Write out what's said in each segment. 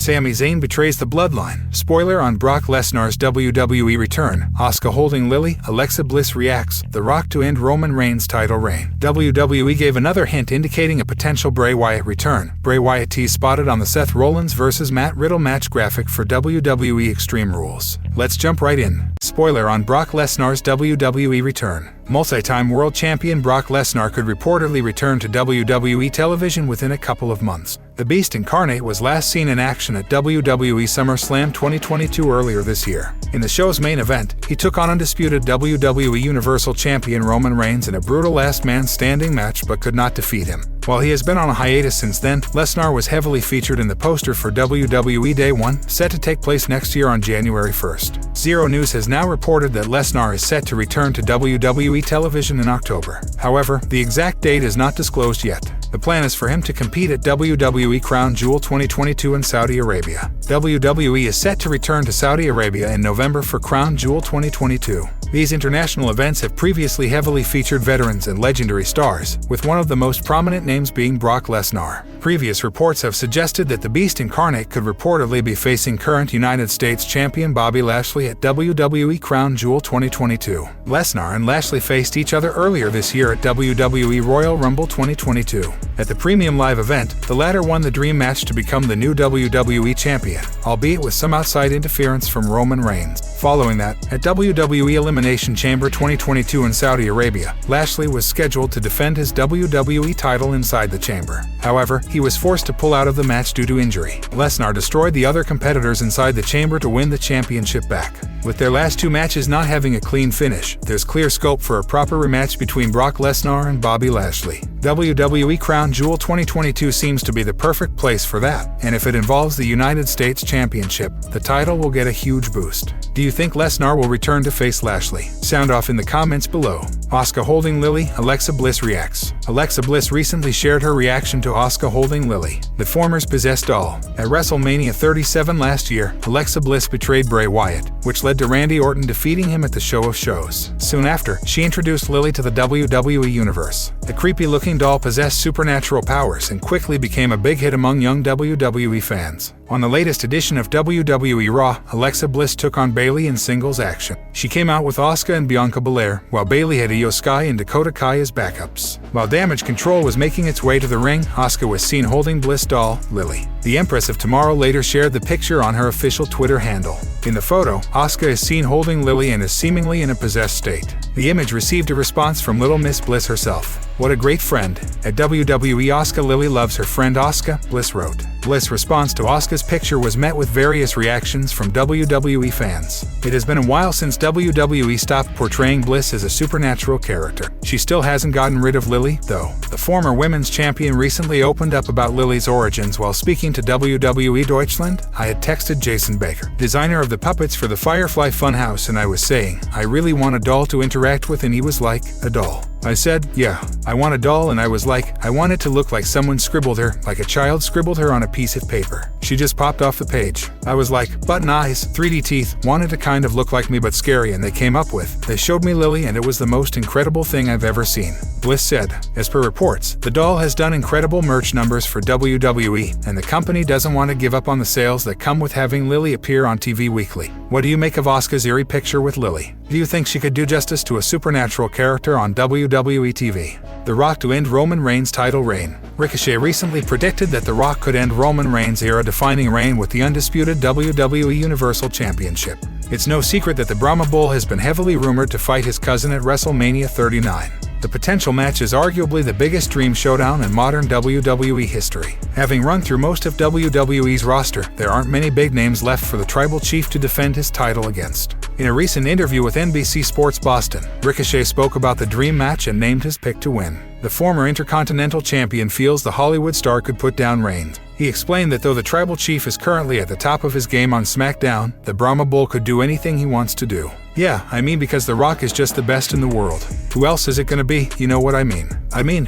Sami Zayn betrays the Bloodline. Spoiler on Brock Lesnar's WWE return. Asuka holding Lilly. Alexa Bliss reacts. The Rock to end Roman Reigns' title reign. WWE gave another hint indicating a potential Bray Wyatt return. Bray Wyatt tease spotted on the Seth Rollins vs. Matt Riddle match graphic for WWE Extreme Rules. Let's jump right in. Spoiler on Brock Lesnar's WWE return. Multi-time world champion Brock Lesnar could reportedly return to WWE television within a couple of months. The Beast incarnate was last seen in action at WWE SummerSlam 2022 earlier this year. In the show's main event, he took on undisputed WWE Universal Champion Roman Reigns in a brutal last man standing match but could not defeat him. While he has been on a hiatus since then, Lesnar was heavily featured in the poster for WWE Day 1, set to take place next year on January 1st. Zero News has now reported that Lesnar is set to return to WWE television in October. However, the exact date is not disclosed yet. The plan is for him to compete at WWE Crown Jewel 2022 in Saudi Arabia. WWE is set to return to Saudi Arabia in November for Crown Jewel 2022. These international events have previously heavily featured veterans and legendary stars, with one of the most prominent names being Brock Lesnar. Previous reports have suggested that the Beast incarnate could reportedly be facing current United States champion Bobby Lashley at WWE Crown Jewel 2022. Lesnar and Lashley faced each other earlier this year at WWE Royal Rumble 2022. At the premium live event, the latter won the dream match to become the new WWE champion, albeit with some outside interference from Roman Reigns. Following that, at WWE Elimination Chamber 2022 in Saudi Arabia, Lashley was scheduled to defend his WWE title inside the chamber. However, he was forced to pull out of the match due to injury. Lesnar destroyed the other competitors inside the chamber to win the championship back. With their last two matches not having a clean finish, there's clear scope for a proper rematch between Brock Lesnar and Bobby Lashley. WWE Crown Jewel 2022 seems to be the perfect place for that, and if it involves the United States Championship, the title will get a huge boost. Do you think Lesnar will return to face Lashley? Sound off in the comments below. Asuka holding Lilly. Alexa Bliss reacts. Alexa Bliss recently shared her reaction to Asuka holding Lilly, the former's possessed doll. At WrestleMania 37 last year, Alexa Bliss betrayed Bray Wyatt, which led to Randy Orton defeating him at the Show of Shows. Soon after, she introduced Lilly to the WWE Universe. The creepy-looking doll possessed supernatural powers and quickly became a big hit among young WWE fans. On the latest edition of WWE Raw, Alexa Bliss took on Bayley in singles action. She came out with Asuka and Bianca Belair, while Bayley had Io Sky and Dakota Kai as backups. While Damage Control was making its way to the ring, Asuka was seen holding Bliss doll, Lilly. The Empress of Tomorrow later shared the picture on her official Twitter handle. In the photo, Asuka is seen holding Lilly and is seemingly in a possessed state. The image received a response from Little Miss Bliss herself. "What a great friend. At WWE Asuka Lilly loves her friend Asuka," Bliss wrote. Bliss' response to Asuka's picture was met with various reactions from WWE fans. It has been a while since WWE stopped portraying Bliss as a supernatural character. She still hasn't gotten rid of Lilly, though. The former women's champion recently opened up about Lilly's origins while speaking to WWE Deutschland. "I had texted Jason Baker, designer of the puppets for the Firefly Funhouse, and I was saying, I really want a doll to interact with, and he was like, a doll. I said, yeah, I want a doll, and I was like, I want it to look like someone scribbled her, like a child scribbled her on a piece of paper. She just popped off the page. I was like, button eyes, 3D teeth, wanted to kind of look like me but scary, and they came up with. They showed me Lilly, and it was the most incredible thing I've ever seen." Bliss said. As per reports, the doll has done incredible merch numbers for WWE, and the company doesn't want to give up on the sales that come with having Lilly appear on TV weekly. What do you make of Asuka's eerie picture with Lilly? Do you think she could do justice to a supernatural character on WWE TV? The Rock to end Roman Reigns' title reign. Ricochet recently predicted that The Rock could end Roman Reigns' era-defining reign with the undisputed WWE Universal Championship. It's no secret that the Brahma Bull has been heavily rumored to fight his cousin at WrestleMania 39. The potential match is arguably the biggest dream showdown in modern WWE history. Having run through most of WWE's roster, there aren't many big names left for the Tribal Chief to defend his title against. In a recent interview with NBC Sports Boston, Ricochet spoke about the dream match and named his pick to win. The former Intercontinental Champion feels the Hollywood star could put down Reigns. He explained that though the Tribal Chief is currently at the top of his game on SmackDown, the Brahma Bull could do anything he wants to do. Yeah, I mean because The Rock is just the best in the world. Who else is it gonna be? You know what I mean.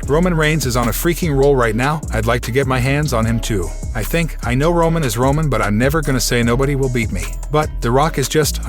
Roman Reigns is on a freaking roll right now. I'd like to get my hands on him too. I know Roman is Roman, but I'm never gonna say nobody will beat me. But The Rock is just,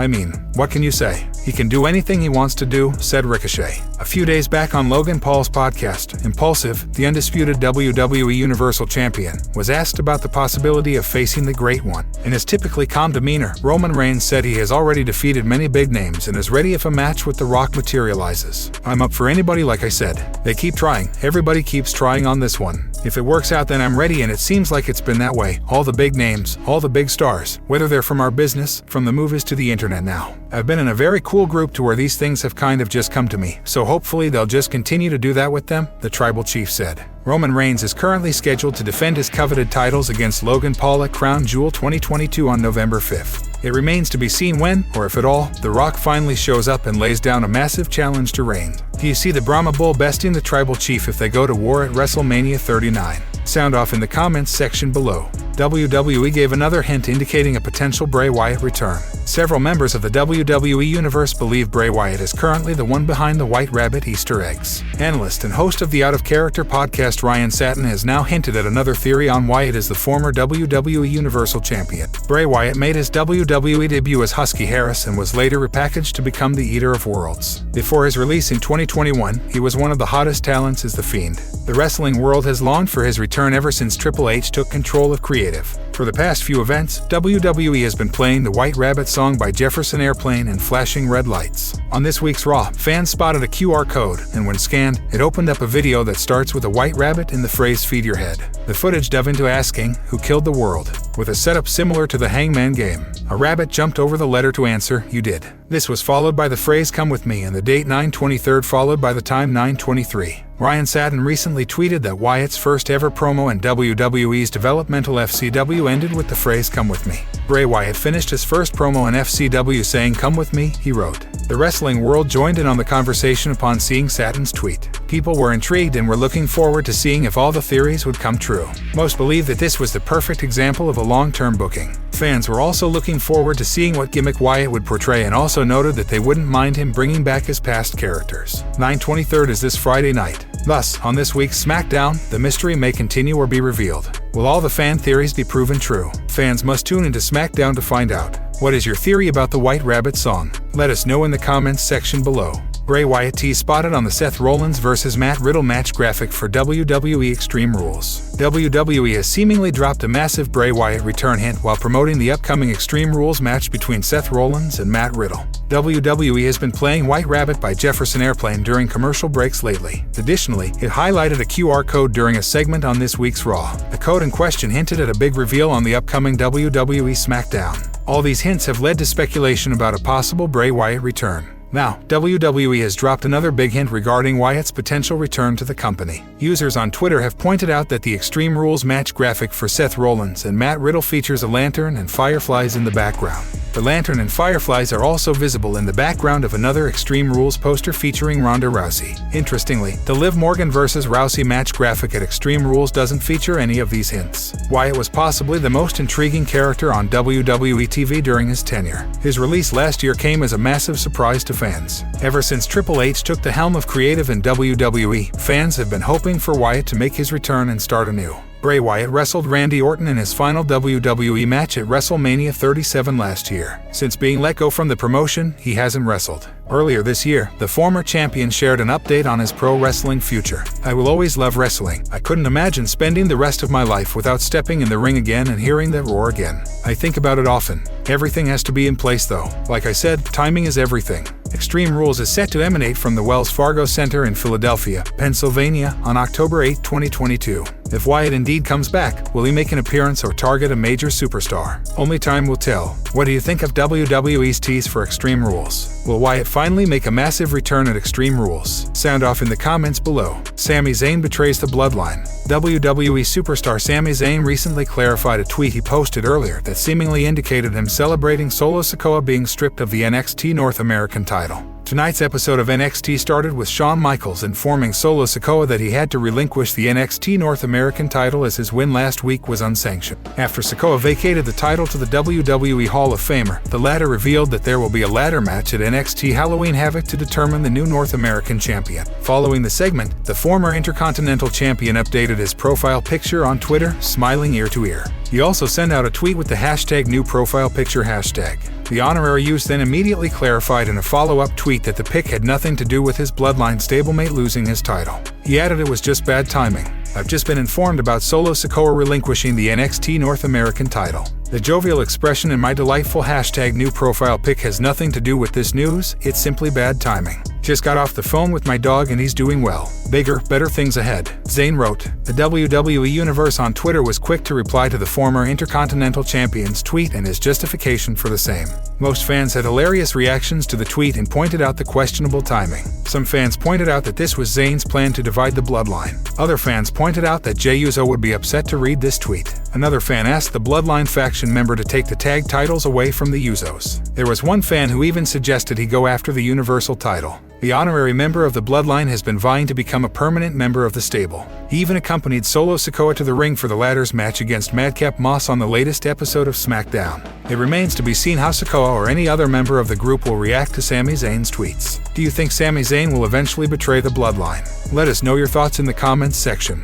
what can you say? He can do anything he wants to do, said Ricochet. A few days back on Logan Paul's podcast, Impulsive, the undisputed WWE Universal Champion, was asked about the possibility of facing the Great One. In his typically calm demeanor, Roman Reigns said he has already defeated many big names and is ready if a match with The Rock materializes. I'm up for anybody, like I said. They keep trying. Everybody keeps trying on this one. If it works out, then I'm ready, and it seems like it's been that way. All the big names, all the big stars, whether they're from our business, from the movies to the internet now. I've been in a very cool group to where these things have kind of just come to me, so hopefully they'll just continue to do that with them, the tribal chief said. Roman Reigns is currently scheduled to defend his coveted titles against Logan Paul at Crown Jewel 2022 on November 5th. It remains to be seen when, or if at all, The Rock finally shows up and lays down a massive challenge to Reigns. Do you see the Brahma Bull besting the tribal chief if they go to war at WrestleMania 39? Sound off in the comments section below. WWE gave another hint indicating a potential Bray Wyatt return. Several members of the WWE Universe believe Bray Wyatt is currently the one behind the White Rabbit Easter eggs. Analyst and host of the Out of Character podcast Ryan Satin has now hinted at another theory on Wyatt as the former WWE Universal Champion. Bray Wyatt made his WWE debut as Husky Harris and was later repackaged to become the Eater of Worlds. Before his release in 2021, he was one of the hottest talents as the Fiend. The wrestling world has longed for his return ever since Triple H took control of creative. For the past few events, WWE has been playing the White Rabbit song by Jefferson Airplane and flashing red lights. On this week's Raw, fans spotted a QR code, and when scanned, it opened up a video that starts with a white rabbit and the phrase "feed your head." The footage dove into asking, "Who killed the world?" with a setup similar to the Hangman game. A rabbit jumped over the letter to answer, "You did." This was followed by the phrase "Come with me" and the date 9/23 followed by the time 9/23. Ryan Satin recently tweeted that Wyatt's first ever promo in WWE's developmental FCW ended with the phrase "Come with me." Bray Wyatt finished his first promo in FCW saying "Come with me," he wrote. The wrestling world joined in on the conversation upon seeing Satin's tweet. People were intrigued and were looking forward to seeing if all the theories would come true. Most believe that this was the perfect example of a long-term booking. Fans were also looking forward to seeing what gimmick Wyatt would portray and also noted that they wouldn't mind him bringing back his past characters. 9/23 is this Friday night. Thus, on this week's SmackDown, the mystery may continue or be revealed. Will all the fan theories be proven true? Fans must tune into SmackDown to find out. What is your theory about the White Rabbit song? Let us know in the comments section below. Bray Wyatt tease spotted on the Seth Rollins vs. Matt Riddle match graphic for WWE Extreme Rules. WWE has seemingly dropped a massive Bray Wyatt return hint while promoting the upcoming Extreme Rules match between Seth Rollins and Matt Riddle. WWE has been playing White Rabbit by Jefferson Airplane during commercial breaks lately. Additionally, it highlighted a QR code during a segment on this week's Raw. The code in question hinted at a big reveal on the upcoming WWE SmackDown. All these hints have led to speculation about a possible Bray Wyatt return. Now, WWE has dropped another big hint regarding Wyatt's potential return to the company. Users on Twitter have pointed out that the Extreme Rules match graphic for Seth Rollins and Matt Riddle features a lantern and fireflies in the background. The lantern and fireflies are also visible in the background of another Extreme Rules poster featuring Ronda Rousey. Interestingly, the Liv Morgan vs. Rousey match graphic at Extreme Rules doesn't feature any of these hints. Wyatt was possibly the most intriguing character on WWE TV during his tenure. His release last year came as a massive surprise to fans. Ever since Triple H took the helm of creative in WWE, fans have been hoping for Wyatt to make his return and start anew. Bray Wyatt wrestled Randy Orton in his final WWE match at WrestleMania 37 last year. Since being let go from the promotion, he hasn't wrestled. Earlier this year, the former champion shared an update on his pro wrestling future. "I will always love wrestling. I couldn't imagine spending the rest of my life without stepping in the ring again and hearing that roar again. I think about it often. Everything has to be in place though. Like I said, timing is everything." Extreme Rules is set to emanate from the Wells Fargo Center in Philadelphia, Pennsylvania, on October 8, 2022. If Wyatt indeed comes back, will he make an appearance or target a major superstar? Only time will tell. What do you think of WWE's tease for Extreme Rules? Will Wyatt finally make a massive return at Extreme Rules? Sound off in the comments below. Sami Zayn betrays the Bloodline. WWE superstar Sami Zayn recently clarified a tweet he posted earlier that seemingly indicated him celebrating Solo Sikoa being stripped of the NXT North American title. Tonight's episode of NXT started with Shawn Michaels informing Solo Sikoa that he had to relinquish the NXT North American title as his win last week was unsanctioned. After Sikoa vacated the title to the WWE Hall of Famer, the latter revealed that there will be a ladder match at NXT Halloween Havoc to determine the new North American champion. Following the segment, the former Intercontinental Champion updated his profile picture on Twitter, smiling ear to ear. He also sent out a tweet with the hashtag new profile picture hashtag. The honorary youth then immediately clarified in a follow-up tweet that the pic had nothing to do with his Bloodline stablemate losing his title. He added it was just bad timing. I've just been informed about Solo Sikoa relinquishing the NXT North American title. The jovial expression in my delightful hashtag new profile pic has nothing to do with this news, it's simply bad timing. Just got off the phone with my dog and he's doing well. Bigger, better things ahead, Zayn wrote. The WWE Universe on Twitter was quick to reply to the former Intercontinental Champion's tweet and his justification for the same. Most fans had hilarious reactions to the tweet and pointed out the questionable timing. Some fans pointed out that this was Zayn's plan to divide the Bloodline. Other fans pointed out that Jey Uso would be upset to read this tweet. Another fan asked the Bloodline faction member to take the tag titles away from the Usos. There was one fan who even suggested he go after the Universal title. The honorary member of the Bloodline has been vying to become a permanent member of the stable. He even accompanied Solo Sikoa to the ring for the latter's match against Madcap Moss on the latest episode of SmackDown. It remains to be seen how Sikoa or any other member of the group will react to Sami Zayn's tweets. Do you think Sami Zayn will eventually betray the Bloodline? Let us know your thoughts in the comments section.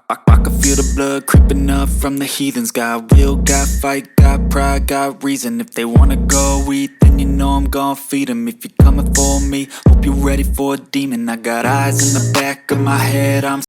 I can feel the blood creeping up from the heathens. Got will, got fight, got pride, got reason. If they wanna go eat, then you know I'm gon' feed them. If you're coming for me, hope you're ready for a demon. I got eyes in the back of my head, I'm